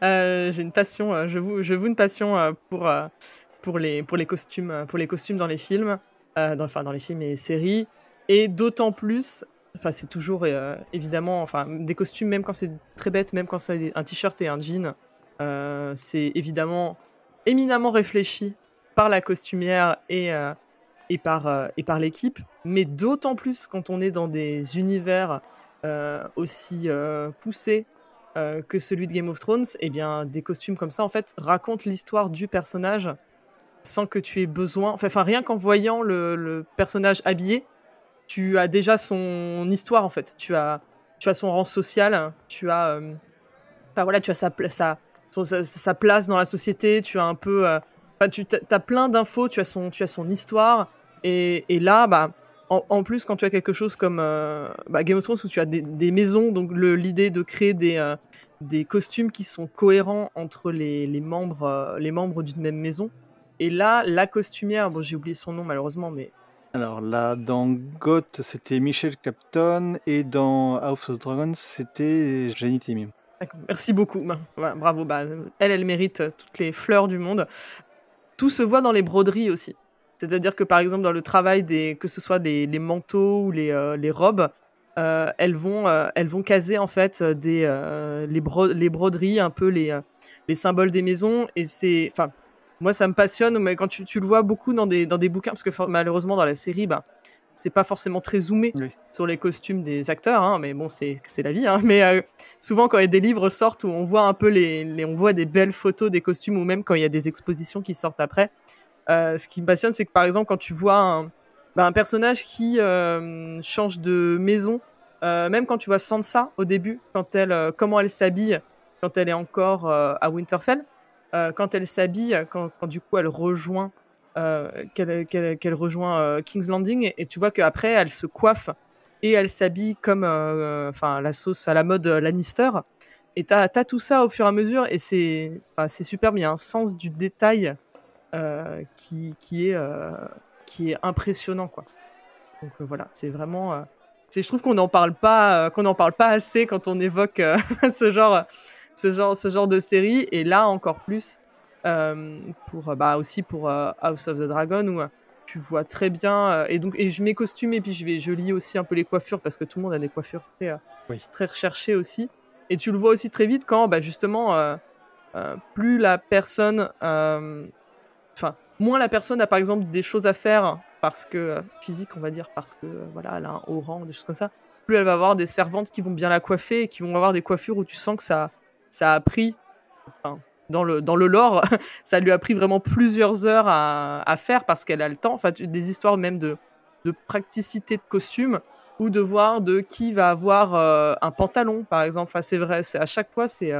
j'ai une passion, j'avoue une passion pour les costumes dans les films, dans les films et séries, et d'autant plus, enfin c'est toujours évidemment, enfin des costumes même quand c'est très bête, même quand c'est un t-shirt et un jean, c'est évidemment éminemment réfléchi par la costumière et par l'équipe, mais d'autant plus quand on est dans des univers aussi poussés que celui de Game of Thrones, et bien des costumes comme ça en fait racontent l'histoire du personnage sans que tu aies besoin. Enfin, rien qu'en voyant le personnage habillé, tu as déjà son histoire en fait. Tu as son rang social, enfin voilà, tu as sa place dans la société, tu as un peu, enfin, as plein d'infos, tu as son histoire, et là, bah, en plus, quand tu as quelque chose comme bah, Game of Thrones où tu as des maisons, donc l'idée de créer des costumes qui sont cohérents entre les membres d'une même maison. Et là, la costumière, bon, j'ai oublié son nom malheureusement, mais Alors là, dans GOT, c'était Michelle Clapton et dans House of Dragons, c'était Jenny Timim. d'accord, merci beaucoup. Ben, voilà, bravo. Bah, elle mérite toutes les fleurs du monde. Tout se voit dans les broderies aussi. C'est-à-dire que par exemple dans le travail que ce soit les manteaux ou les robes, elles vont caser en fait les broderies, un peu les symboles des maisons. Et enfin, moi ça me passionne, mais quand tu le vois beaucoup dans des bouquins, parce que malheureusement dans la série, bah, c'est pas forcément très zoomé Oui. sur les costumes des acteurs, hein, mais bon, c'est la vie. Hein. Mais souvent, quand il y a des livres sortent où on voit un peu on voit des belles photos des costumes, ou même quand il y a des expositions qui sortent après, ce qui me passionne, c'est que par exemple, quand tu vois un personnage qui change de maison, même quand tu vois Sansa au début, comment elle s'habille quand elle est encore à Winterfell, quand elle s'habille, quand du coup elle rejoint qu'elle rejoint King's Landing, et tu vois qu'après elle se coiffe et elle s'habille comme enfin la sauce à la mode Lannister, et t'as tout ça au fur et à mesure, et c'est super bien, un sens du détail euh, qui, qui, est, euh, qui est impressionnant, quoi. Donc voilà, c'est vraiment je trouve qu'on n'en parle pas assez quand on évoque ce genre de série, et là encore plus bah aussi pour House of the Dragon, où tu vois très bien et je mets costume, et puis je lis aussi un peu les coiffures, parce que tout le monde a des coiffures Oui. très recherchées aussi, et tu le vois aussi très vite quand bah, justement plus la personne enfin, moins la personne a par exemple des choses à faire parce que physique, on va dire, parce que voilà, elle a un haut rang, des choses comme ça, plus elle va avoir des servantes qui vont bien la coiffer et qui vont avoir des coiffures où tu sens que ça a pris, enfin, dans le lore, ça lui a pris vraiment plusieurs heures à faire parce qu'elle a le temps. Enfin, des histoires même de praticité de costume, ou de voir de qui va avoir un pantalon, par exemple. Enfin, c'est vrai, à chaque fois, c'est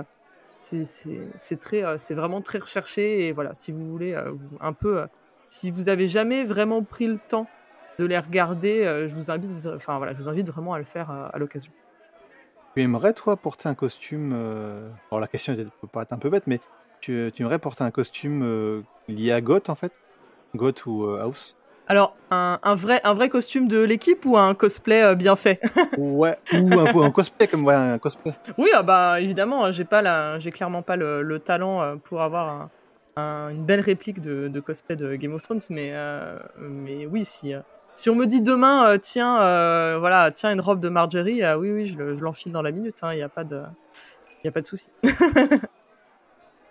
vraiment très recherché, et voilà, si vous voulez un peu, si vous avez jamais vraiment pris le temps de les regarder, je vous invite vraiment à le faire à l'occasion. Tu aimerais, toi, porter un costume alors la question peut paraître un peu bête, mais tu aimerais porter un costume lié à GOT, en fait? GOT ou House? Alors, un vrai costume de l'équipe, ou un cosplay bien fait? Ouais, ou un peu un cosplay, comme voilà, un cosplay. Oui, ah bah évidemment, j'ai clairement pas le talent pour avoir une belle réplique de cosplay de Game of Thrones, mais oui, si on me dit demain, tiens, voilà, tiens une robe de Marjorie, oui, oui, je l'enfile dans la minute, hein, y a pas de souci.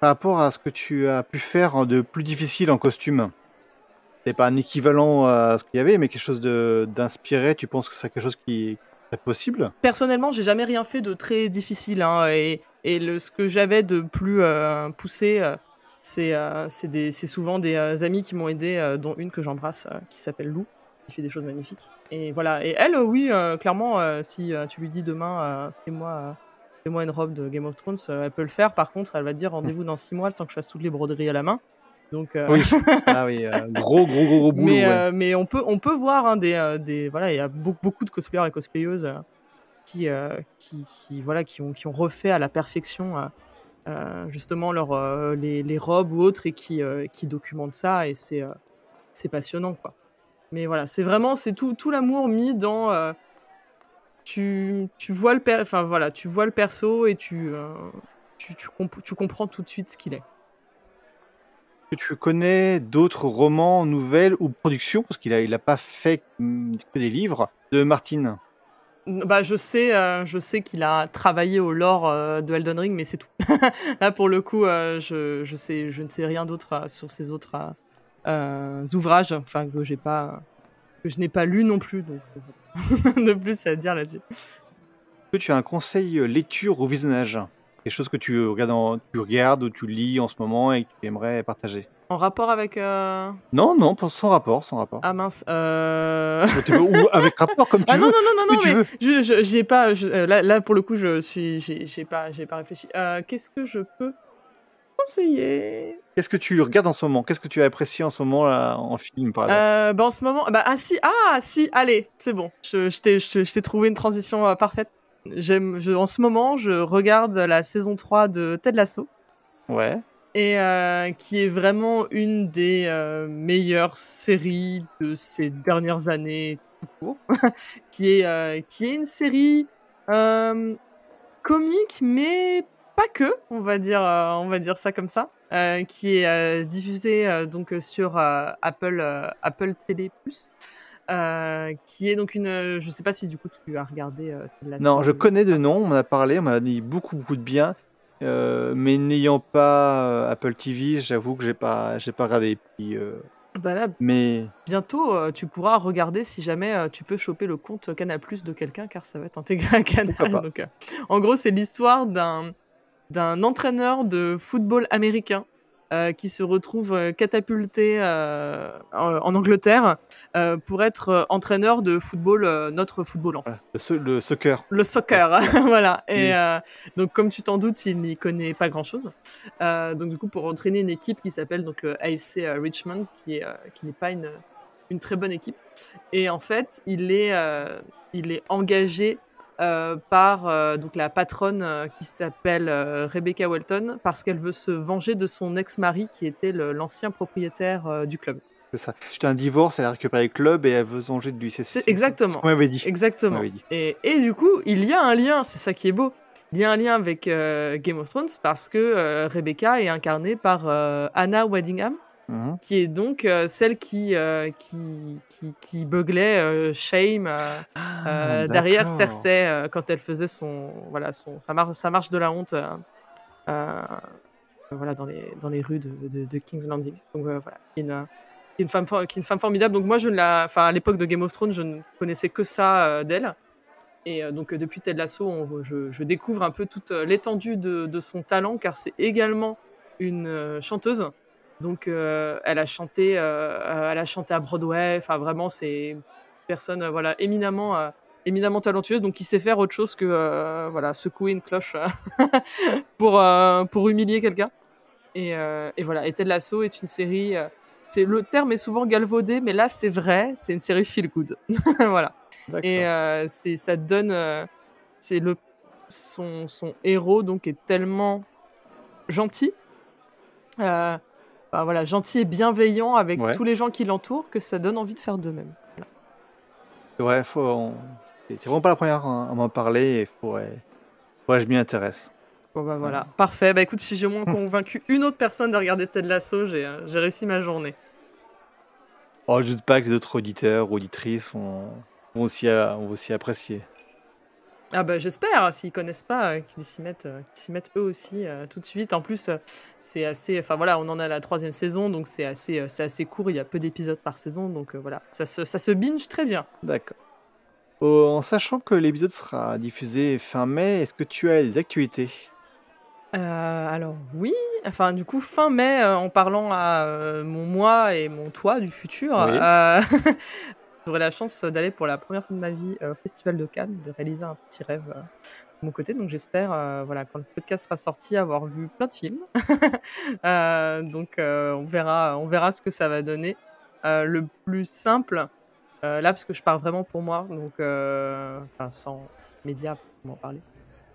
Par rapport à ce que tu as pu faire de plus difficile en costume, c'est pas un équivalent à ce qu'il y avait, mais quelque chose d'inspiré, tu penses que c'est quelque chose qui C'est possible? Personnellement, j'ai jamais rien fait de très difficile, hein, et ce que j'avais de plus poussé, c'est souvent des amis qui m'ont aidé, dont une que j'embrasse, qui s'appelle Lou, qui fait des choses magnifiques. Et voilà. Et elle, oui, clairement, si tu lui dis demain, fais-moi une robe de Game of Thrones, elle peut le faire. Par contre, elle va te dire Mmh. rendez-vous dans 6 mois, le temps que je fasse toutes les broderies à la main. Donc, Oui. Ah oui, gros boulot, ouais. mais on peut voir, hein, voilà, il y a beaucoup de cosplayers et cosplayeuses voilà, qui ont refait à la perfection justement les robes ou autres, et qui documentent ça, et c'est passionnant, quoi. Mais voilà, c'est tout l'amour mis dans tu vois enfin voilà, tu vois le perso, et tu comprends tout de suite ce qu'il est. Que tu connais d'autres romans, nouvelles ou productions, parce il a pas fait que des livres, de Martin? Bah, je sais qu'il a travaillé au lore de Elden Ring, mais c'est tout. Là, pour le coup, je ne sais rien d'autre sur ses autres ouvrages, enfin que je n'ai pas lu non plus, donc de plus à dire là-dessus. Est-ce que tu as un conseil lecture ou visionnage? Quelque chose que tu regardes ou tu lis en ce moment et que tu aimerais partager? En rapport avec Non, non, sans rapport, sans rapport. ah mince, Ou avec rapport, comme tu ah non, veux, non, non, ce non, que non, tu mais veux. j'ai pas, là, pour le coup, j'ai pas réfléchi. Qu'est-ce que je peux conseiller? Qu'est-ce que tu regardes en ce moment? Qu'est-ce que tu as apprécié en ce moment là, en film, par exemple? Bah, en ce moment, bah, si, allez, c'est bon. Je t'ai trouvé une transition parfaite. En ce moment, je regarde la saison 3 de Ted Lasso, Ouais. et qui est vraiment une des meilleures séries de ces dernières années tout court, qui est une série comique, mais pas que, on va dire ça comme ça, qui est diffusée donc sur Apple TV+, qui est donc je sais pas si du coup tu as regardé Ted Non, Lasso je ou connais de pas? nom, on m'en a parlé, on m'a dit beaucoup de bien, mais n'ayant pas Apple TV, j'avoue que j'ai pas regardé. Puis, Bah là, mais bientôt, tu pourras regarder si jamais tu peux choper le compte Canal+ de quelqu'un, car ça va être intégré à pourquoi Canal. pas? Donc, en gros, c'est l'histoire d'un entraîneur de football américain qui se retrouve catapulté en Angleterre pour être entraîneur de football, notre football, en Voilà, fait. le soccer. Le Ouais, soccer, voilà. Et oui. donc, comme tu t'en doutes, il n'y connaît pas grand-chose. Donc du coup, pour entraîner une équipe qui s'appelle donc le AFC Richmond, qui n'est pas une très bonne équipe. Et en fait, il est engagé par donc la patronne qui s'appelle Rebecca Welton, parce qu'elle veut se venger de son ex-mari qui était l'ancien propriétaire du club. C'est ça. Suite à un divorce, elle a récupéré le club et elle veut se venger de lui. C'est C'est ce qu'on exactement, m'avait dit. On exactement. m'avait dit. Et du coup, il y a un lien, c'est ça qui est beau. Il y a un lien avec Game of Thrones, parce que Rebecca est incarnée par Anna Waddingham, Mhm. qui est donc celle qui beuglait Shaime Ah, derrière d'accord. Cersei quand elle faisait sa marche de la honte euh, voilà, dans les rues de King's Landing. Donc voilà, qui est une femme formidable. Donc moi, enfin, à l'époque de Game of Thrones, je ne connaissais que ça d'elle. Et donc depuis Ted Lasso, je découvre un peu toute l'étendue de son talent, car c'est également une chanteuse. Donc elle a chanté à Broadway. Enfin, vraiment, c'est une personne voilà, éminemment talentueuse, donc qui sait faire autre chose que voilà, secouer une cloche pour humilier quelqu'un. Et voilà, et Ted Lasso est une série. Le terme est souvent galvaudé, mais là c'est vrai, c'est une série feel good. Voilà. Et D'accord. ça donne. C'est son héros donc est tellement gentil, bah, voilà, gentil et bienveillant avec Ouais. tous les gens qui l'entourent, que ça donne envie de faire de même. Voilà. Ouais, c'est vraiment pas la première à m'en parler et faudrait que je m'y intéresse. Bon bah Voilà. voilà, parfait. Bah écoute, si j'ai au moins convaincu une autre personne de regarder Ted Lasso, j'ai réussi ma journée. Oh, je doute pas que les autres auditeurs ou auditrices vont aussi apprécier. Ah bah j'espère, s'ils connaissent pas, qu'ils s'y mettent eux aussi tout de suite. En plus, c'est assez, enfin voilà, on en est à la 3e saison, donc c'est assez court. Il y a peu d'épisodes par saison, donc voilà, ça se binge très bien. D'accord. En sachant que l'épisode sera diffusé fin mai, est-ce que tu as des actualités? Alors oui, enfin du coup fin mai, en parlant à, mon moi et mon toi du futur, Oui. j'aurai la chance d'aller pour la première fois de ma vie au Festival de Cannes, de réaliser un petit rêve, de mon côté. Donc j'espère, voilà, quand le podcast sera sorti, avoir vu plein de films. Donc on verra ce que ça va donner. Le plus simple, là, parce que je pars vraiment pour moi, donc enfin sans médias pour m'en parler.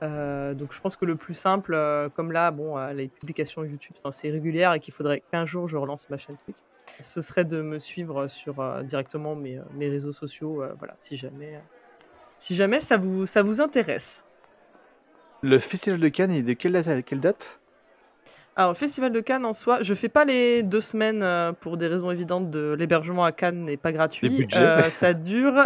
Donc je pense que le plus simple, comme là, bon, les publications YouTube, enfin, c'est régulière et qu'il faudrait qu'un jour je relance ma chaîne Twitch, ce serait de me suivre sur, directement mes réseaux sociaux, voilà, si jamais ça vous intéresse. Le Festival de Cannes est de quelle date à quelle date? Alors, au Festival de Cannes en soi, je fais pas les 2 semaines, pour des raisons évidentes de l'hébergement à Cannes n'est pas Des gratuit. budgets? Ça dure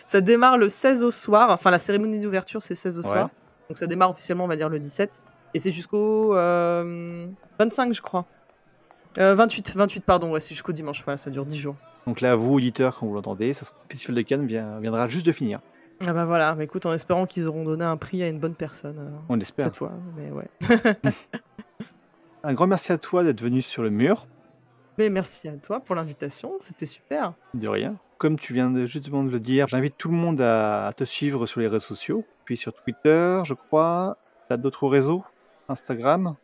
ça démarre le 16 au soir, enfin la cérémonie d'ouverture c'est 16 au Ouais. soir, donc ça démarre officiellement on va dire le 17 et c'est jusqu'au, 25 je crois. 28 pardon, ouais, c'est jusqu'au dimanche, voilà, ça dure 10 jours. Donc là, vous, auditeurs, quand vous l'entendez, le Festival de Cannes viendra juste de finir. Ah bah voilà, mais écoute, en espérant qu'ils auront donné un prix à une bonne personne, On l'espère. cette fois, mais ouais. Un grand merci à toi d'être venu sur le mur. Mais merci à toi pour l'invitation, c'était super. De rien. Comme tu viens justement de le dire, j'invite tout le monde à te suivre sur les réseaux sociaux. Puis sur Twitter, je crois. T'as d'autres réseaux? Instagram?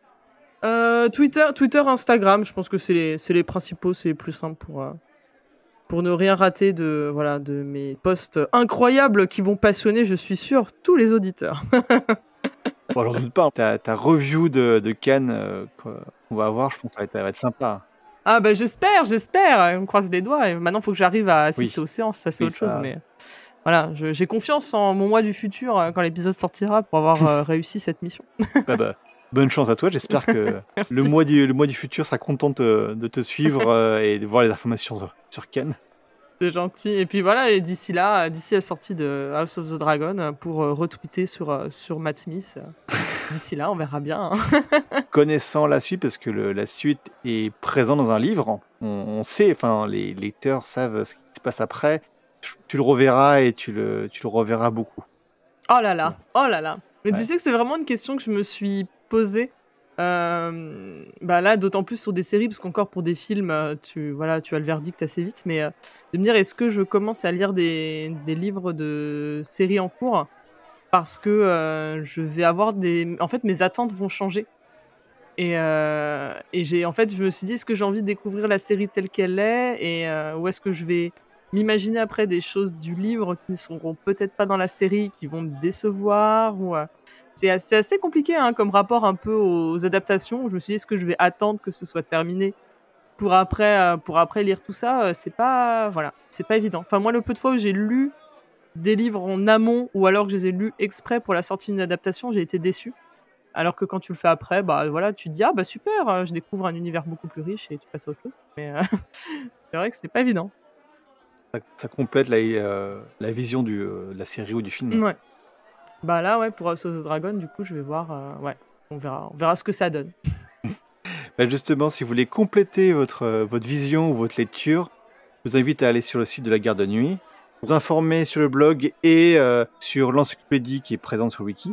Twitter, Instagram, je pense que c'est les principaux, c'est les plus simples pour ne rien rater de mes posts incroyables qui vont passionner, je suis sûre, tous les auditeurs. Bon, j'en doute pas. Ta review de Cannes qu'on va avoir, je pense que ça va être sympa. Ah bah j'espère, on croise les doigts. Et maintenant, il faut que j'arrive à assister Oui. aux séances, ça c'est Oui, autre chose. ça- Mais voilà, j'ai confiance en mon moi du futur quand l'épisode sortira pour avoir réussi cette mission. Bah, bonne chance à toi. J'espère que Merci. le mois du futur sera content de te suivre et de voir les informations sur Cannes. C'est gentil. Et puis voilà, et d'ici la sortie de House of the Dragon, pour retweeter sur Matt Smith. D'ici là, on verra bien. Hein. Connaissant la suite, parce que la suite est présente dans un livre, on sait, enfin les lecteurs savent ce qui se passe après. Tu le reverras et tu le reverras beaucoup. Oh là là, oh là là. Mais Ouais. tu sais que c'est vraiment une question que je me suis posée. Bah là, d'autant plus sur des séries, parce qu'encore pour des films, tu as le verdict assez vite. Mais de me dire, est-ce que je commence à lire des livres de séries en cours parce que je vais avoir en fait, mes attentes vont changer. Et en fait, je me suis dit, est-ce que j'ai envie de découvrir la série telle qu'elle est ou est-ce que je vais m'imaginer après des choses du livre qui ne seront peut-être pas dans la série, qui vont me décevoir c'est assez compliqué hein, comme rapport un peu aux adaptations. Je me suis dit, est-ce que je vais attendre que ce soit terminé pour après lire tout ça? C'est pas évident. Enfin, moi, le peu de fois où j'ai lu des livres en amont ou alors que je les ai lus exprès pour la sortie d'une adaptation, j'ai été déçue. Alors que quand tu le fais après, bah voilà, tu te dis ah bah super, je découvre un univers beaucoup plus riche et tu passes à autre chose. Mais c'est vrai que c'est pas évident. Ça complète la vision de la série ou du film. Ouais. Bah là, ouais, pour House of the Dragon, du coup, je vais voir. Ouais, on verra ce que ça donne. Bah, justement, si vous voulez compléter votre vision ou votre lecture, je vous invite à aller sur le site de la Garde de Nuit, vous informer sur le blog et sur l'encyclopédie qui est présente sur Wiki.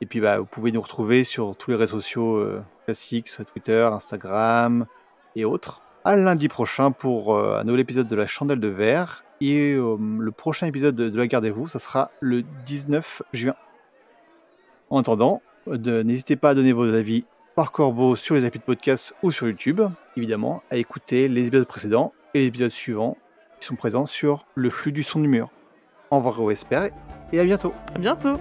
Et puis bah, vous pouvez nous retrouver sur tous les réseaux sociaux classiques, soit Twitter, Instagram et autres. À lundi prochain pour un nouvel épisode de la Chandelle de Verre. Et le prochain épisode de la Gardez-vous, ça sera le 19 juin. En attendant, n'hésitez pas à donner vos avis par corbeau sur les applis de podcast ou sur YouTube, évidemment, à écouter les épisodes précédents et les épisodes suivants qui sont présents sur le flux du son du mur. Au revoir, j'espère, et à bientôt. À bientôt!